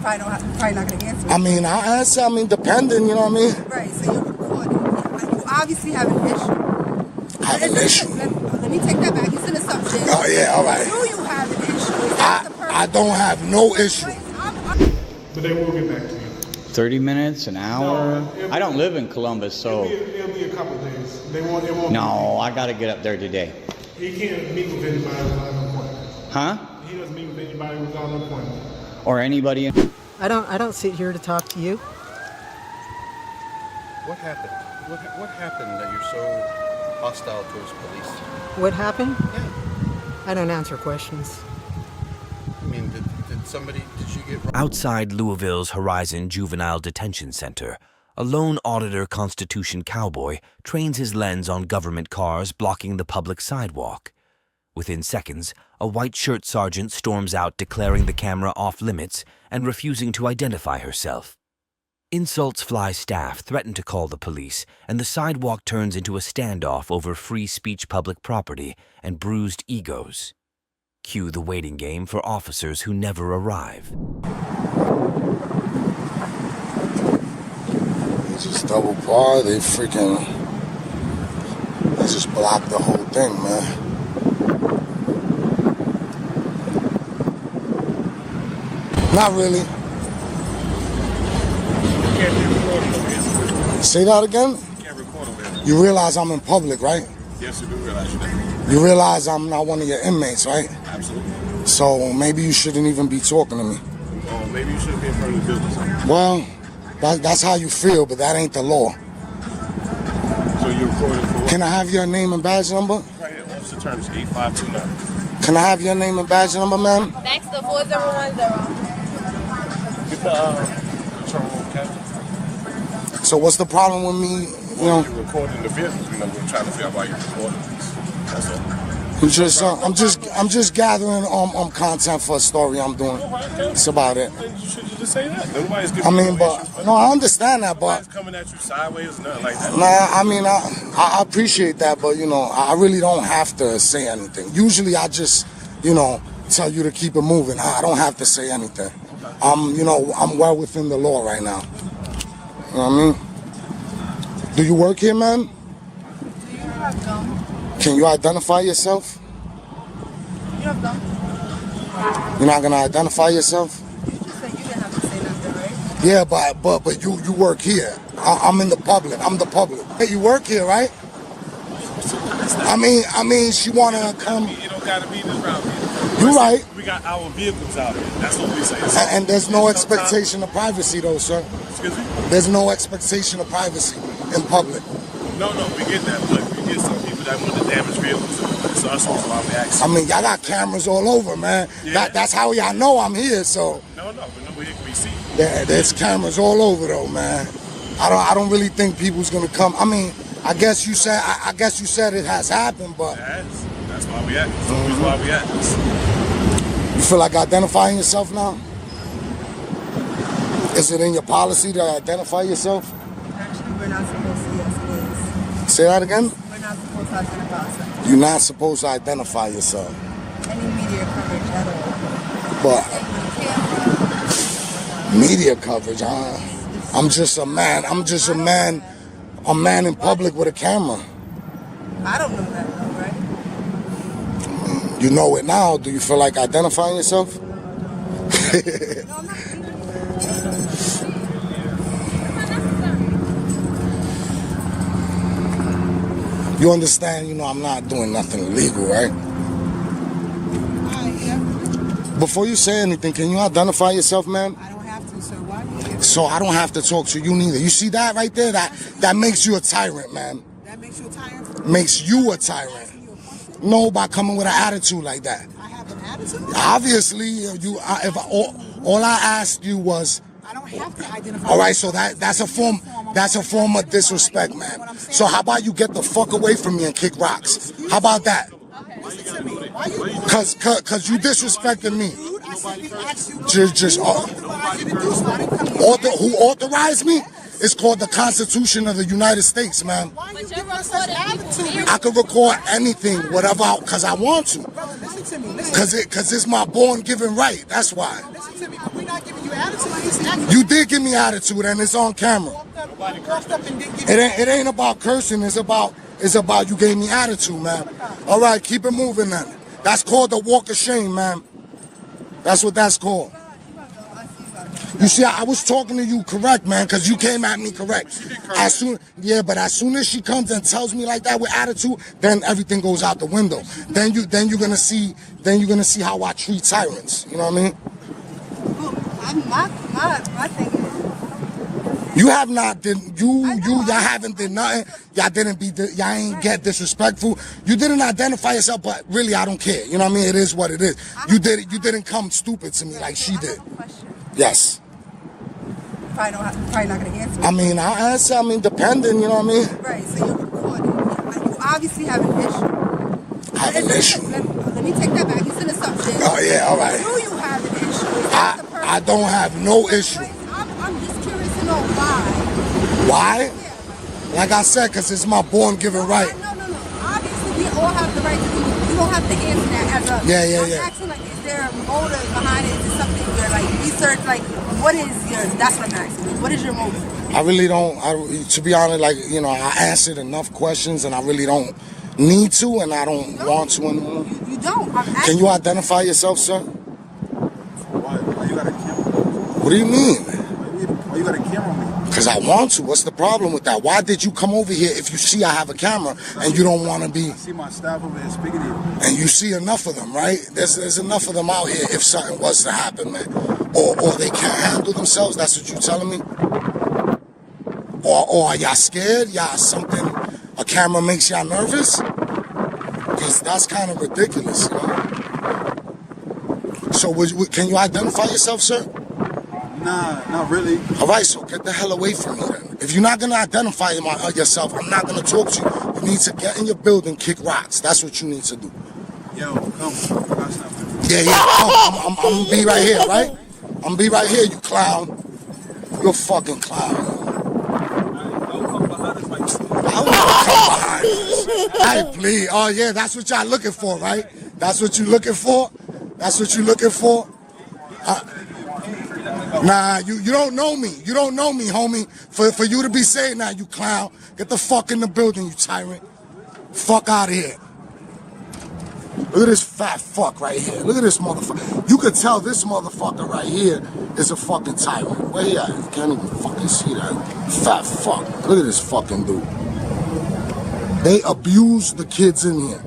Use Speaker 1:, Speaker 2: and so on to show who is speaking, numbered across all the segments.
Speaker 1: probably not going to answer.
Speaker 2: I mean, I answer. I mean, depending, you know what I mean?
Speaker 1: Right, so you're recording. You obviously have an issue.
Speaker 2: I have an issue.
Speaker 1: Let me take that back. It's an assumption.
Speaker 2: Oh, yeah, all right.
Speaker 1: Do you have an issue?
Speaker 2: I don't have no issue.
Speaker 3: But they will get back to you.
Speaker 4: 30 minutes, an hour?
Speaker 3: No,
Speaker 4: I don't live in Columbus, so...
Speaker 3: It'll be a couple of days. They won't
Speaker 4: No, I got to get up there today.
Speaker 3: He can't meet with anybody without an appointment.
Speaker 4: Huh?
Speaker 3: He doesn't meet with anybody without an appointment.
Speaker 4: Or anybody...
Speaker 5: I don't sit here to talk to you.
Speaker 6: What happened? What happened that you're so hostile towards police?
Speaker 5: What happened?
Speaker 6: Yeah.
Speaker 5: I don't answer questions.
Speaker 6: I mean, did you get...
Speaker 7: Outside Louisville's Horizon Juvenile Detention Center, a lone auditor Constitution Cowboy trains his lens on government cars blocking the public sidewalk. Within seconds, a white shirt sergeant storms out declaring the camera off limits and refusing to identify herself. Insults fly staff threaten to call the police, and the sidewalk turns into a standoff over free speech public property and bruised egos. Cue the waiting game for officers who never arrive.
Speaker 2: They just double bar, they just block the whole thing, man. Not really.
Speaker 3: You can't be recorded over here.
Speaker 2: Say that again?
Speaker 3: You can't record over here.
Speaker 2: You realize I'm in public, right?
Speaker 3: Yes, you do realize that.
Speaker 2: You realize I'm not one of your inmates, right?
Speaker 3: Absolutely.
Speaker 2: So maybe you shouldn't even be talking to me.
Speaker 3: Oh, maybe you shouldn't be in front of the building.
Speaker 2: Well, that's how you feel, but that ain't the law.
Speaker 3: So you're recording for what?
Speaker 2: Can I have your name and badge number?
Speaker 3: Right here, officer term is 8529.
Speaker 2: Can I have your name and badge number, ma'am?
Speaker 1: Next to 4010.
Speaker 3: Get the control room, Captain.
Speaker 2: So what's the problem with me,
Speaker 3: You're recording the business. We're trying to figure out why you're recording this. That's all.
Speaker 2: I'm just gathering content for a story I'm doing. That's about it.
Speaker 3: Then you should just say that. Nobody's giving
Speaker 2: I mean,
Speaker 3: you
Speaker 2: but
Speaker 3: issues,
Speaker 2: no, I understand that, but
Speaker 3: nobody's coming at you sideways, nothing like that.
Speaker 2: nah, I mean, I appreciate that, but I really don't have to say anything. Usually, I just tell you to keep it moving. I don't have to say anything. I'm well within the law right now. You know what I mean? Do you work here, man?
Speaker 1: Do you have gum?
Speaker 2: Can you identify yourself?
Speaker 1: You have gum?
Speaker 2: You're not gonna identify yourself?
Speaker 1: You just said you didn't have to say nothing, right?
Speaker 2: Yeah, but you work here. I'm in the public. I'm the public. Hey, you work here, right? I mean, she wanna come.
Speaker 3: You don't gotta be this route here.
Speaker 2: You're right.
Speaker 3: We got our vehicles out here. That's what we say.
Speaker 2: And there's no expectation of privacy, though, sir.
Speaker 3: Excuse me?
Speaker 2: There's no expectation of privacy in public.
Speaker 3: No, we get that, but we get some people that want to damage vehicles. So that's why we ask.
Speaker 2: I mean, y'all got cameras all over, man.
Speaker 3: Yeah.
Speaker 2: That's how y'all know I'm here, so.
Speaker 3: No, but nobody can be seen.
Speaker 2: There's cameras all over, though, man. I don't really think people's gonna come. I mean, I guess you said it has happened, but.
Speaker 3: It has. That's why we ask. That's always why we ask.
Speaker 2: You feel like identifying yourself now? Is it in your policy to identify yourself?
Speaker 1: Actually, we're not supposed to. Yes, it is.
Speaker 2: Say that again?
Speaker 1: We're not supposed to identify ourselves.
Speaker 2: You're not supposed to identify yourself.
Speaker 1: Any media coverage at all.
Speaker 2: But media coverage, I'm just a man. A man in public with a camera.
Speaker 1: I don't know that though, right?
Speaker 2: You know it now. Do you feel like identifying yourself?
Speaker 1: No, I'm not.
Speaker 2: You understand, I'm not doing nothing illegal, right? Before you say anything, can you identify yourself, ma'am?
Speaker 1: I don't have to, sir. Why?
Speaker 2: So I don't have to talk to you neither. You see that right there? That makes you a tyrant, man.
Speaker 1: That makes you a tyrant?
Speaker 2: Makes you a tyrant. No, by coming with an attitude like that.
Speaker 1: I have an attitude?
Speaker 2: Obviously, all I asked you was.
Speaker 1: I don't have to identify.
Speaker 2: All right, so that's a form of disrespect, man. So how about you get the fuck away from me and kick rocks? How about that?
Speaker 1: Listen to me. Why you?
Speaker 2: Cause you disrespected me. Who authorized me? It's called the Constitution of the United States, man.
Speaker 1: Why you give us such attitude?
Speaker 2: I could record anything, whatever, because I want to.
Speaker 1: Brother, listen to me.
Speaker 2: Cause it's my born given right. That's why.
Speaker 1: Listen to me, but we're not giving you attitude. just asked
Speaker 2: You did give me attitude, and it's on camera.
Speaker 1: walked up and didn't give
Speaker 2: It ain't about cursing. It's about you gave me attitude, man. All right, keep it moving then. That's called the walk of shame, man. That's what that's called. You see, I was talking to you correct, man, because you came at me correct. But as soon as she comes and tells me like that with attitude, then everything goes out the window. Then you're gonna see how I treat tyrants. You know what I mean?
Speaker 8: My thing is,
Speaker 2: You have not did y'all haven't did nothing. Y'all ain't get disrespectful. You didn't identify yourself, but really I don't care. You know what I mean? It is what it is. You didn't come stupid to me like she did.
Speaker 8: You're
Speaker 2: Yes.
Speaker 8: probably not gonna answer.
Speaker 2: I mean, I'll answer. I mean, depending. You know what I mean?
Speaker 8: Right. So you're recording. You obviously have an issue.
Speaker 2: I have an issue.
Speaker 8: Let me take that back. It's an assumption.
Speaker 2: Oh yeah, all right.
Speaker 8: Do you have an issue? Is that the person?
Speaker 2: I don't have no issue.
Speaker 8: I'm just curious to know why.
Speaker 2: Why? Like I said, because it's my born-given right.
Speaker 8: No. Obviously, we all have the right to do. You don't have to answer that as a.
Speaker 2: Yeah.
Speaker 8: I'm asking, like, is there a motive behind it? Is it something you're like research? Like, what is your? That's what I'm asking. What is your motive?
Speaker 2: I really don't. To be honest, like I answered enough questions, and I really don't need to, and I don't want to anymore.
Speaker 8: You don't. I'm asking.
Speaker 2: Can you identify yourself, sir?
Speaker 3: Why you got a camera?
Speaker 2: What do you mean?
Speaker 3: Why you got a camera on me?
Speaker 2: Because I want to. What's the problem with that? Why did you come over here if you see I have a camera and you don't want to be?
Speaker 3: I see my staff over there speaking to you.
Speaker 2: And you see enough of them, right? There's enough of them out here if something was to happen, man. Or they can't handle themselves. That's what you telling me? Or are y'all scared? A camera makes y'all nervous? Because that's kind of ridiculous, you know? So can you identify yourself, sir?
Speaker 3: Nah, not really.
Speaker 2: All right, so get the hell away from me then. If you're not going to identify yourself, I'm not going to talk to you. You need to get in your building, kick rocks. That's what you need to do.
Speaker 3: Yo, come.
Speaker 2: Yeah. I'm going to be right here, right? I'm going to be right here, you clown. You're a fucking clown. I won't come behind us. Hey, please. Oh, yeah, that's what y'all looking for, right? That's what you looking for? That's what you looking for? Nah, you don't know me. You don't know me, homie. For you to be saying that, you clown. Get the fuck in the building, you tyrant. Fuck out of here. Look at this fat fuck right here. Look at this motherfucker. You could tell this motherfucker right here is a fucking tyrant. Where he at? You can't even fucking see that. Fat fuck. Look at this fucking dude. They abuse the kids in here.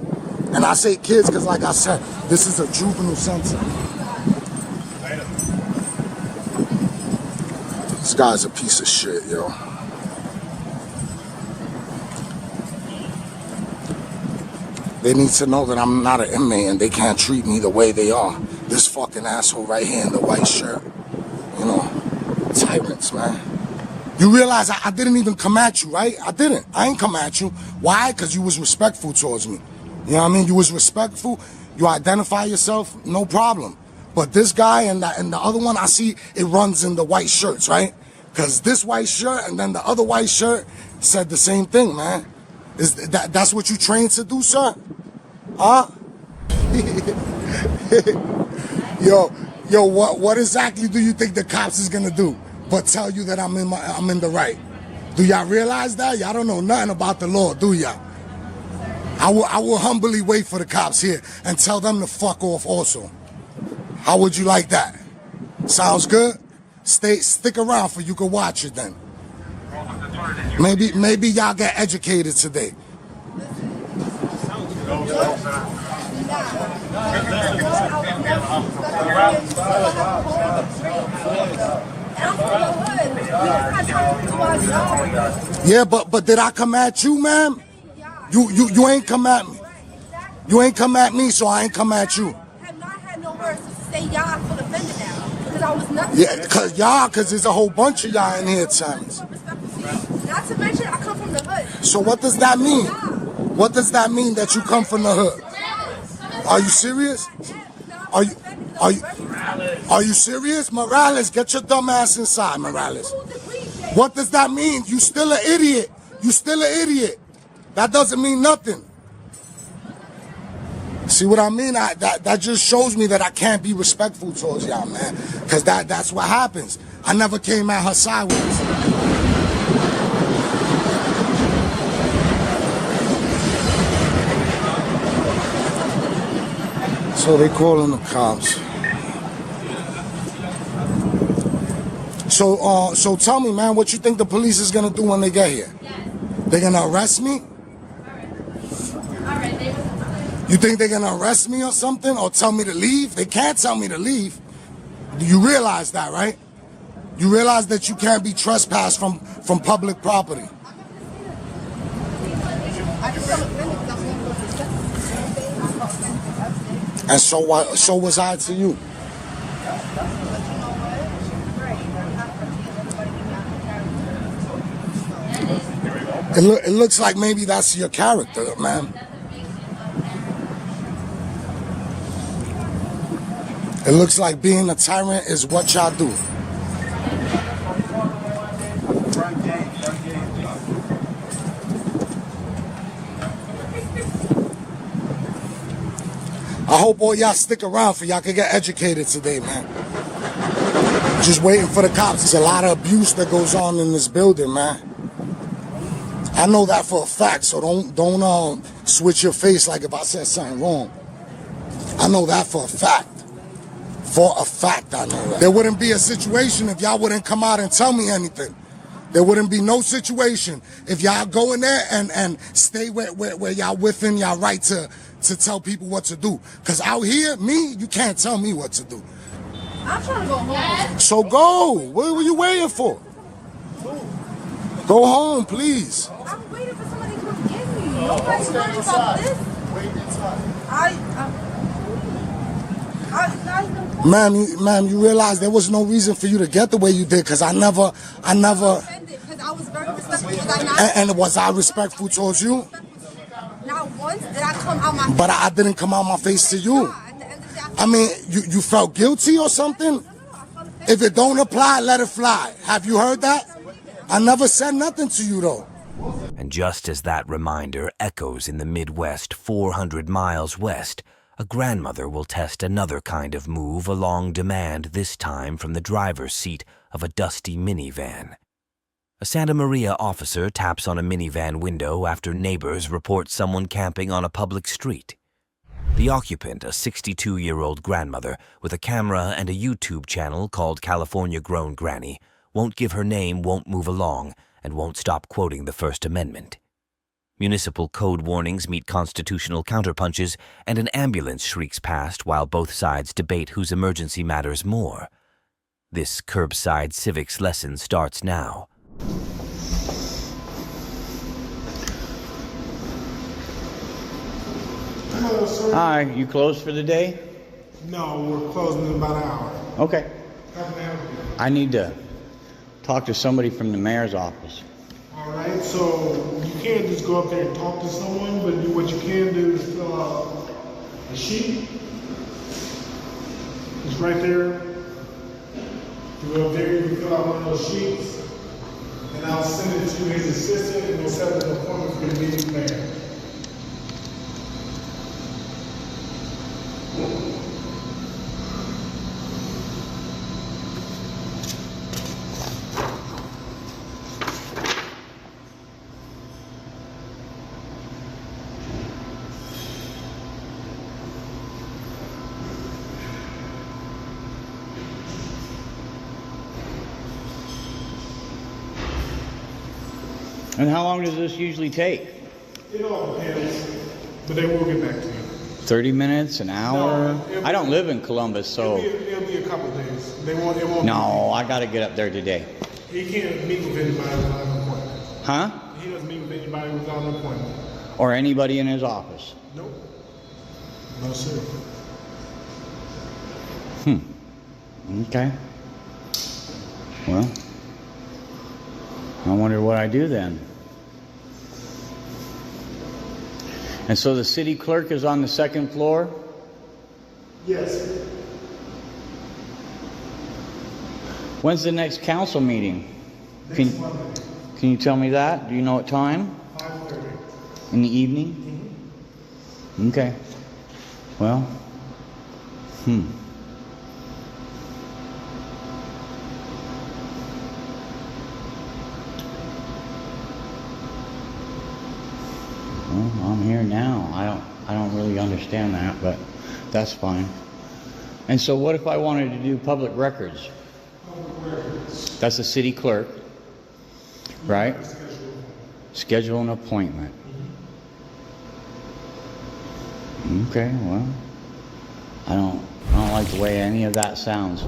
Speaker 2: And I say kids because, like I said, this is a juvenile center. This guy's a piece of shit, yo. They need to know that I'm not an inmate and they can't treat me the way they are. This fucking asshole right here in the white shirt. You know, tyrants, man. You realize I didn't even come at you, right? I didn't. I ain't come at you. Why? Because you was respectful towards me. You know what I mean? You was respectful. You identify yourself, no problem. But this guy and the other one, I see it runs in the white shirts, right? Because this white shirt and then the other white shirt said the same thing, man. That's what you trained to do, sir? Huh? Yo, what exactly do you think the cops is gonna do? But tell you that I'm in the right. Do y'all realize that? Y'all don't know nothing about the law, do y'all? I will humbly wait for the cops here and tell them to fuck off also. How would you like that? Sounds good? Stick around for you can watch it then. Maybe y'all get educated today. Yeah, but did I come at you, ma'am? You ain't come at me. You ain't come at me, so I ain't come at you.
Speaker 8: I have not had no words to say y'all for the offended now. Because I was nothing.
Speaker 2: Yeah, cause there's a whole bunch of y'all in here, Thomas.
Speaker 8: Not to mention, I come from the hood.
Speaker 2: So what does that mean? What does that mean that you come from the hood? Are you serious? Are you serious? Morales, get your dumb ass inside, Morales. What does that mean? You still an idiot. You still an idiot. That doesn't mean nothing. See what I mean? That just shows me that I can't be respectful towards y'all, man. Because that's what happens. I never came at her sideways. So they calling the cops. So tell me, man, what you think the police is gonna do when they get here? They're gonna arrest me? You think they're gonna arrest me or something, or tell me to leave? They can't tell me to leave. You realize that, right? You realize that you can't be trespassed from public property. And so was I to you. It looks like maybe that's your character, man. It looks like being a tyrant is what y'all do. I hope all y'all stick around for y'all can get educated today, man. Just waiting for the cops. There's a lot of abuse that goes on in this building, man. I know that for a fact, so don't switch your face like if I said something wrong. I know that for a fact. For a fact, I know that. There wouldn't be a situation if y'all wouldn't come out and tell me anything. There wouldn't be no situation if y'all go in there and stay where y'all within y'all right to tell people what to do. Because out here, you can't tell me what to do.
Speaker 8: I'm trying to go home.
Speaker 2: So go. What were you waiting for? Go home, please.
Speaker 8: I'm waiting for somebody to come get me. Nobody's worried about this.
Speaker 2: Wait inside.
Speaker 8: Ma'am,
Speaker 2: you realize there was no reason for you to get the way you did, because I never.
Speaker 8: Because I was very respectful. Was I not?
Speaker 2: And was I respectful towards you?
Speaker 8: Not once did I come out my face.
Speaker 2: But I didn't come out my face to you.
Speaker 8: At the end of the day,
Speaker 2: I mean, you felt guilty or something? If it don't apply, let it fly. Have you heard that? I never said nothing to you, though.
Speaker 7: And just as that reminder echoes in the Midwest 400 miles west, a grandmother will test another kind of move along demand, this time from the driver's seat of a dusty minivan. A Santa Maria officer taps on a minivan window after neighbors report someone camping on a public street. The occupant, a 62-year-old grandmother with a camera and a YouTube channel called California Grown Granny, won't give her name, won't move along, and won't stop quoting the First Amendment. Municipal code warnings meet constitutional counterpunches, and an ambulance shrieks past while both sides debate whose emergency matters more. This curbside civics lesson starts now.
Speaker 1: Hello, sir.
Speaker 4: Hi, you closed for the day?
Speaker 1: No, we're closing in about an hour.
Speaker 4: Okay.
Speaker 1: How can I help you?
Speaker 4: I need to talk to somebody from the mayor's office.
Speaker 1: All right, so you can't just go up there and talk to someone, but what you can do is fill out a sheet. It's right there. You go up there, you can fill out one of those sheets, and I'll send it to his assistant, and we'll set up an appointment for you to meet with the mayor.
Speaker 4: And how long does this usually take?
Speaker 1: It all depends, but they will get back to you.
Speaker 4: 30 minutes, an hour?
Speaker 1: No,
Speaker 4: I don't live in Columbus, so...
Speaker 1: It'll be a couple of days. It won't.
Speaker 4: No, I gotta get up there today.
Speaker 1: He can't meet with anybody without an appointment.
Speaker 4: Huh?
Speaker 1: He doesn't meet with anybody without an appointment.
Speaker 4: Or anybody in his office?
Speaker 1: Nope. No, sir.
Speaker 4: Okay. Well, I wonder what I do then. And so the city clerk is on the second floor?
Speaker 1: Yes.
Speaker 4: When's the next council meeting?
Speaker 1: Next Monday.
Speaker 4: Can you tell me that? Do you know what time?
Speaker 1: 5:30.
Speaker 4: In the evening? Okay. Well, I'm here now. I don't really understand that, but that's fine. And so what if I wanted to do public records?
Speaker 1: Public records.
Speaker 4: That's the city clerk, right? Schedule an appointment. Okay, well, I don't like the way any of that sounds.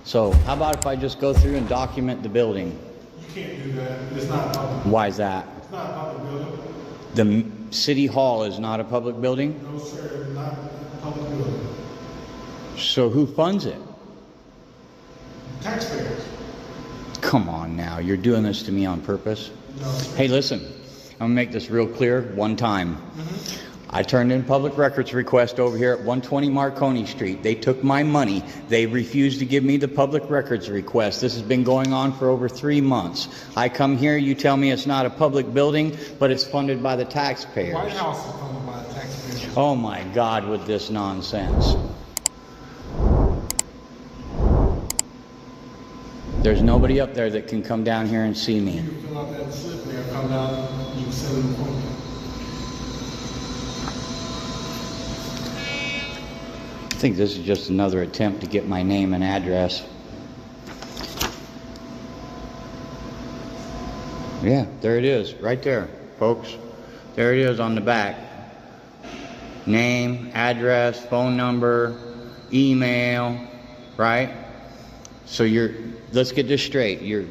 Speaker 4: So how about if I just go through and document the building?
Speaker 1: You can't do that. It's not public.
Speaker 4: Why is that?
Speaker 1: It's not a public building.
Speaker 4: The city hall is not a public building?
Speaker 1: No, sir, not a public building.
Speaker 4: So who funds it?
Speaker 1: Taxpayers.
Speaker 4: Come on now, you're doing this to me on purpose?
Speaker 1: No.
Speaker 4: Hey, listen, I'm gonna make this real clear one time. I turned in public records request over here at 120 Marconi Street. They took my money. They refused to give me the public records request. This has been going on for over 3 months. I come here, you tell me it's not a public building, but it's funded by the taxpayers.
Speaker 1: White House is funded by the taxpayers.
Speaker 4: Oh my God, with this nonsense. There's nobody up there that can come down here and see me.
Speaker 1: You can fill out that slip there, come down, you can send them home.
Speaker 4: I think this is just another attempt to get my name and address. Yeah, there it is, right there, folks. There it is on the back. Name, address, phone number, email, right? So let's get this straight. You're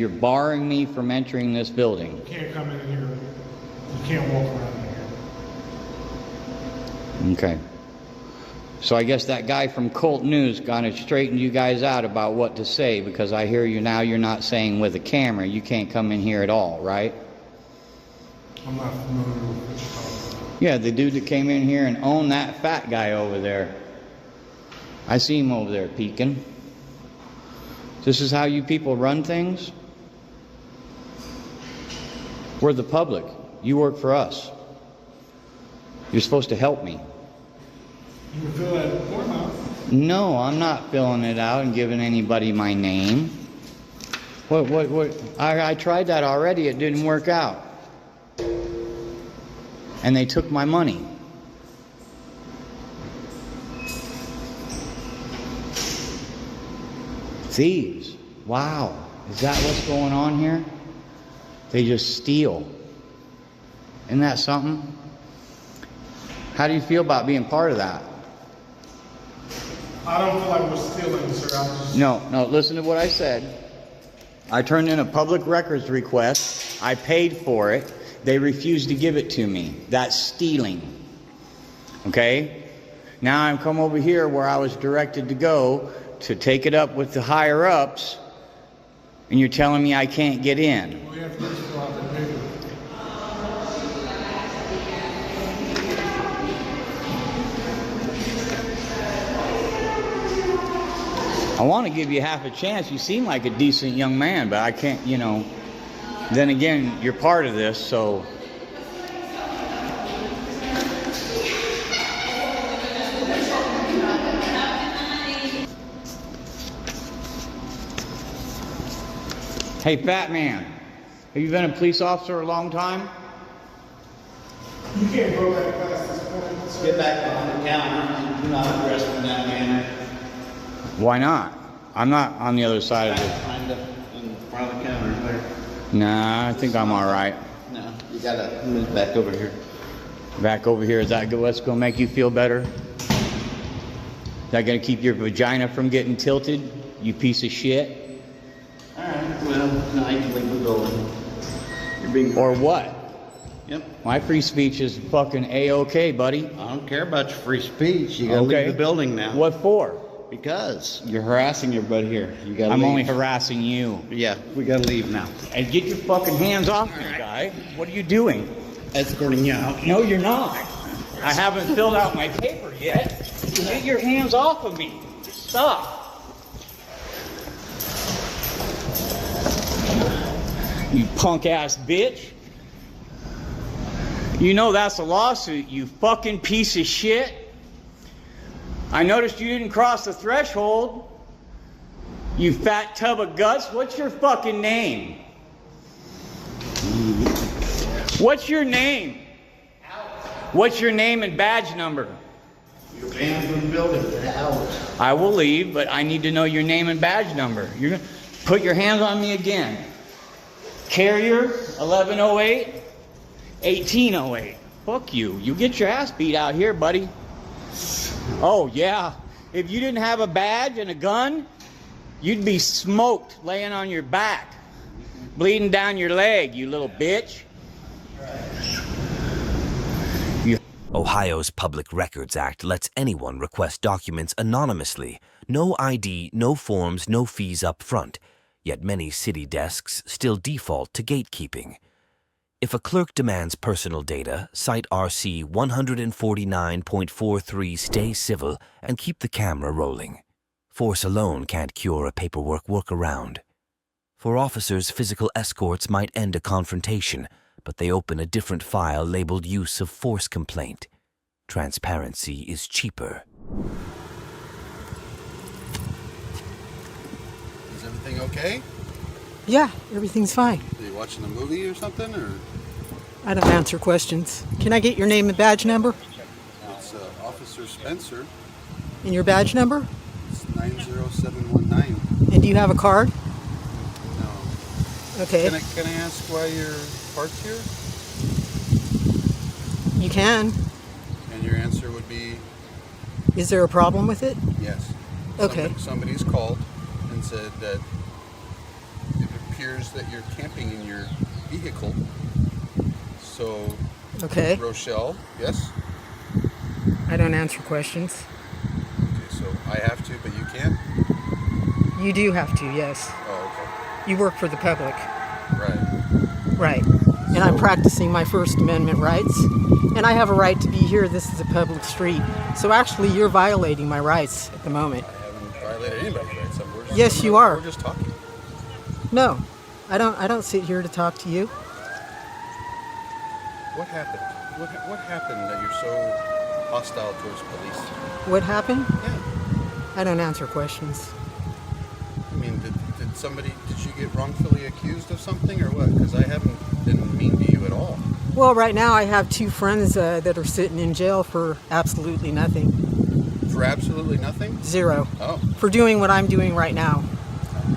Speaker 4: barring me from entering this building.
Speaker 1: You can't come in here, you can't walk around in here.
Speaker 4: Okay. So I guess that guy from Colt News kind of straightened you guys out about what to say, because I hear you now, you're not saying with a camera, you can't come in here at all, right?
Speaker 1: I'm not familiar with what you're talking about.
Speaker 4: Yeah, the dude that came in here and owned that fat guy over there. I see him over there peeking. This is how you people run things? We're the public. You work for us. You're supposed to help me.
Speaker 1: You can fill that form out.
Speaker 4: No, I'm not filling it out and giving anybody my name. What? I tried that already. It didn't work out. And they took my money. Thieves. Wow. Is that what's going on here? They just steal. Isn't that something? How do you feel about being part of that?
Speaker 1: I don't feel like we're stealing, sir. I'm just...
Speaker 4: No, listen to what I said. I turned in a public records request. I paid for it. They refused to give it to me. That's stealing. Okay? Now I'm come over here where I was directed to go to take it up with the higher ups, and you're telling me I can't get in.
Speaker 1: We have to just fill out that paper.
Speaker 4: I want to give you half a chance. You seem like a decent young man, but I can't, you know. Then again, you're part of this, so. Hey, fat man, have you been a police officer a long time?
Speaker 1: You can't go back past this point, sir.
Speaker 9: Get back behind the counter. Do not address me in that manner.
Speaker 4: Why not? I'm not on the other side of it.
Speaker 9: Behind in front of the counter there.
Speaker 4: Nah, I think I'm all right.
Speaker 9: No, you gotta move back over here.
Speaker 4: Back over here, is that what's going to make you feel better? Is that going to keep your vagina from getting tilted, you piece of shit?
Speaker 9: All right. Well, now you can leave the building. You're being.
Speaker 4: Or what?
Speaker 9: Yep.
Speaker 4: My free speech is fucking A-okay, buddy.
Speaker 9: I don't care about your free speech. You gotta
Speaker 4: Okay.
Speaker 9: leave the building now.
Speaker 4: What for?
Speaker 9: Because you're harassing everybody here. You gotta
Speaker 4: I'm
Speaker 9: leave.
Speaker 4: only harassing you.
Speaker 9: Yeah, we gotta leave now.
Speaker 4: And get your fucking hands off me, guy. What are you doing?
Speaker 9: Escorting you out.
Speaker 4: No, you're not. I haven't filled out my paper yet. Get your hands off of me. Stop. You punk ass bitch. You know that's a lawsuit, you fucking piece of shit. I noticed you didn't cross the threshold. You fat tub of guts. What's your fucking name? What's your name? What's your name and badge number?
Speaker 9: You're banned from the building for hours.
Speaker 4: I will leave, but I need to know your name and badge number. You're gonna put your hands on me again. Carrier 1108, 1808. Fuck you. You get your ass beat out here, buddy. Oh yeah. If you didn't have a badge and a gun, you'd be smoked laying on your back, bleeding down your leg, you little bitch.
Speaker 7: Ohio's Public Records Act lets anyone request documents anonymously. No ID, no forms, no fees up front. Yet many city desks still default to gatekeeping. If a clerk demands personal data, cite RC 149.43 stay civil and keep the camera rolling. Force alone can't cure a paperwork workaround. For officers, physical escorts might end a confrontation, but they open a different file labeled use of force complaint. Transparency is cheaper.
Speaker 6: Is everything okay?
Speaker 5: Yeah, everything's fine.
Speaker 6: Are you watching a movie or something, or?
Speaker 5: I don't answer questions. Can I get your name and badge number?
Speaker 6: It's Officer Spencer.
Speaker 5: And your badge number?
Speaker 6: It's 90719.
Speaker 5: And do you have a card?
Speaker 6: No.
Speaker 5: Okay.
Speaker 6: Can I ask why you're parked here?
Speaker 5: You can.
Speaker 6: And your answer would be
Speaker 5: Is there a problem with it?
Speaker 6: yes.
Speaker 5: Okay.
Speaker 6: Somebody's called and said that it appears that you're camping in your vehicle. So,
Speaker 5: Okay.
Speaker 6: Rochelle, yes?
Speaker 5: I don't answer questions.
Speaker 6: Okay, so I have to, but you can't?
Speaker 5: You do have to, yes.
Speaker 6: Oh,
Speaker 5: You work for the public.
Speaker 6: okay. Right.
Speaker 5: Right. And I'm practicing my First Amendment rights. And I have a right to be here. This is a public street. So actually, you're violating my rights at the moment.
Speaker 6: I haven't violated anybody's rights.
Speaker 5: Yes, you are.
Speaker 6: We're just talking.
Speaker 5: No, I don't sit here to talk to you.
Speaker 6: What happened? What happened that you're so hostile towards police?
Speaker 5: What happened?
Speaker 6: Yeah.
Speaker 5: I don't answer questions.
Speaker 6: I mean, did you get wrongfully accused of something or what? Because I haven't been mean to you at all.
Speaker 5: Well, right now I have two friends that are sitting in jail for absolutely nothing.
Speaker 6: For absolutely nothing?
Speaker 5: Zero.
Speaker 6: Oh.
Speaker 5: For doing what I'm doing right now.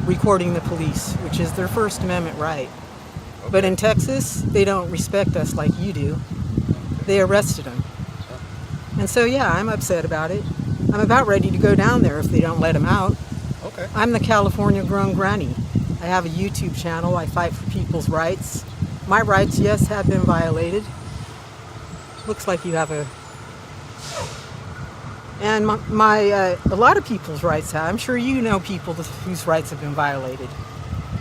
Speaker 5: Recording the police, which is their First Amendment right.
Speaker 6: Okay.
Speaker 5: But in Texas, they don't respect us like you do. They arrested them. And so, yeah, I'm upset about it. I'm about ready to go down there if they don't let them out.
Speaker 6: Okay.
Speaker 5: I'm the California Grown Granny. I have a YouTube channel. I fight for people's rights. My rights, yes, have been violated. Looks like you have a... And a lot of people's rights have. I'm sure you know people whose rights have been violated.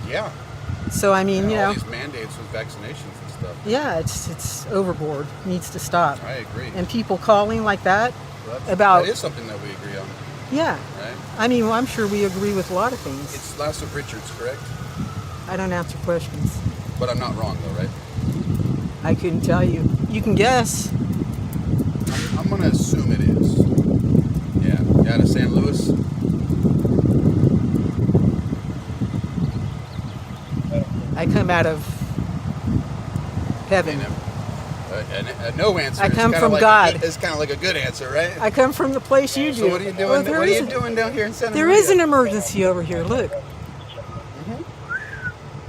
Speaker 6: Yeah.
Speaker 5: So, I mean, you know...
Speaker 6: all these mandates with vaccinations and stuff.
Speaker 5: Yeah, it's overboard. Needs to stop.
Speaker 6: I agree.
Speaker 5: And people calling like that
Speaker 6: That
Speaker 5: about...
Speaker 6: is something that we agree on.
Speaker 5: Yeah.
Speaker 6: Right?
Speaker 5: I mean, well, I'm sure we agree with a lot of things.
Speaker 6: It's Lasso Richards, correct?
Speaker 5: I don't answer questions.
Speaker 6: But I'm not wrong, though, right?
Speaker 5: I couldn't tell you. You can guess.
Speaker 6: I'm going to assume it is. Yeah. Out of St. Louis?
Speaker 5: I come out of heaven.
Speaker 6: A no answer.
Speaker 5: I come
Speaker 6: is
Speaker 5: from
Speaker 6: like
Speaker 5: God.
Speaker 6: It's kind of like a good answer, right?
Speaker 5: I come from the place you do.
Speaker 6: So what are you doing?
Speaker 5: Well,
Speaker 6: What are you doing down here in Santa
Speaker 5: There
Speaker 6: Maria?
Speaker 5: is an emergency over here. Look.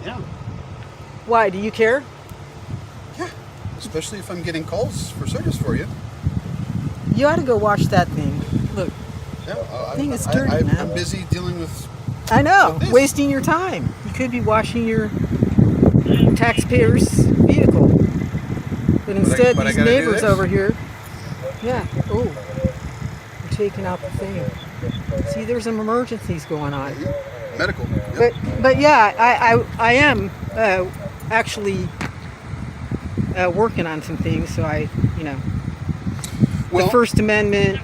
Speaker 6: Yeah.
Speaker 5: Why? Do you care?
Speaker 6: Yeah. Especially if I'm getting calls for service for you.
Speaker 5: You ought to go watch that thing. Look.
Speaker 6: Yeah.
Speaker 5: I think it's dirty, man.
Speaker 6: I'm busy dealing with.
Speaker 5: I know.
Speaker 6: With this.
Speaker 5: Wasting your time. You could be washing your taxpayer's vehicle. But instead,
Speaker 6: but I
Speaker 5: these
Speaker 6: gotta do
Speaker 5: neighbors
Speaker 6: this?
Speaker 5: over here. Yeah. Oh. They're taking out the thing. See, there's some emergencies going on.
Speaker 6: Medical. Yep.
Speaker 5: But yeah, I am actually working on some things. So
Speaker 6: Well,
Speaker 5: the First Amendment,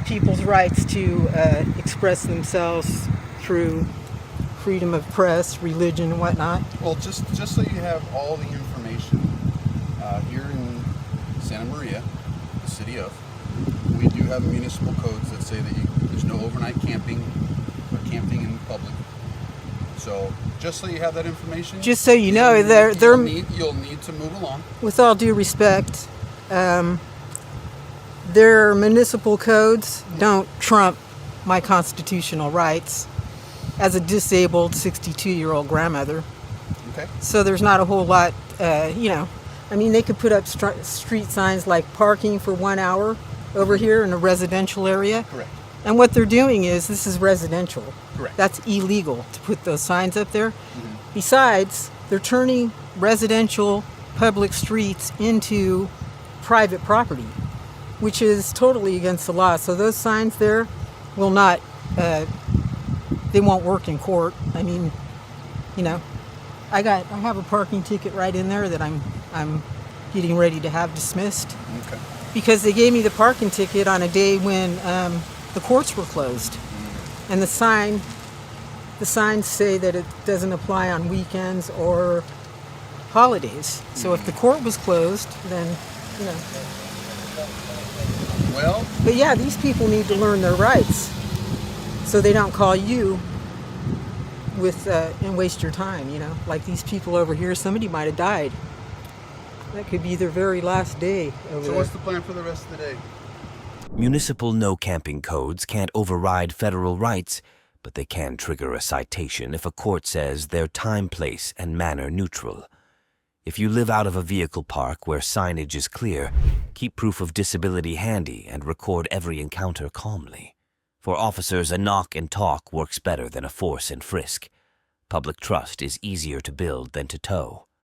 Speaker 5: people's rights to express themselves through freedom of press, religion, and whatnot.
Speaker 6: Well, just so you have all the information, here in Santa Maria, the city of, we do have municipal codes that say that there's no overnight camping or camping in public. So, just so you have that information.
Speaker 5: Just so you know,
Speaker 6: you'll need to move along.
Speaker 5: with all due respect, Their municipal codes don't trump my constitutional rights as a disabled 62-year-old grandmother.
Speaker 6: Okay.
Speaker 5: So there's not a whole lot, I mean, they could put up street signs like parking for 1 hour over here in a residential area.
Speaker 6: Correct.
Speaker 5: And what they're doing is, this is residential.
Speaker 6: Correct.
Speaker 5: That's illegal to put those signs up there. Besides, they're turning residential public streets into private property, which is totally against the law. So those signs there will not, they won't work in court. I mean, I have a parking ticket right in there that I'm getting ready to have dismissed.
Speaker 6: Okay.
Speaker 5: Because they gave me the parking ticket on a day when the courts were closed. And the signs say that it doesn't apply on weekends or holidays. So if the court was closed, then,
Speaker 6: Well,
Speaker 5: But yeah, these people need to learn their rights so they don't call you and waste your time, Like these people over here, somebody might have died. That could be their very last day over
Speaker 6: so
Speaker 5: there.
Speaker 6: what's the plan for the rest of the day?
Speaker 7: Municipal no-camping codes can't override federal rights, but they can trigger a citation if a court says they're time, place, and manner neutral. If you live out of a vehicle park where signage is clear, keep proof of disability handy and record every encounter calmly. For officers, a knock and talk works better than a force and frisk. Public trust is easier to build than to tow.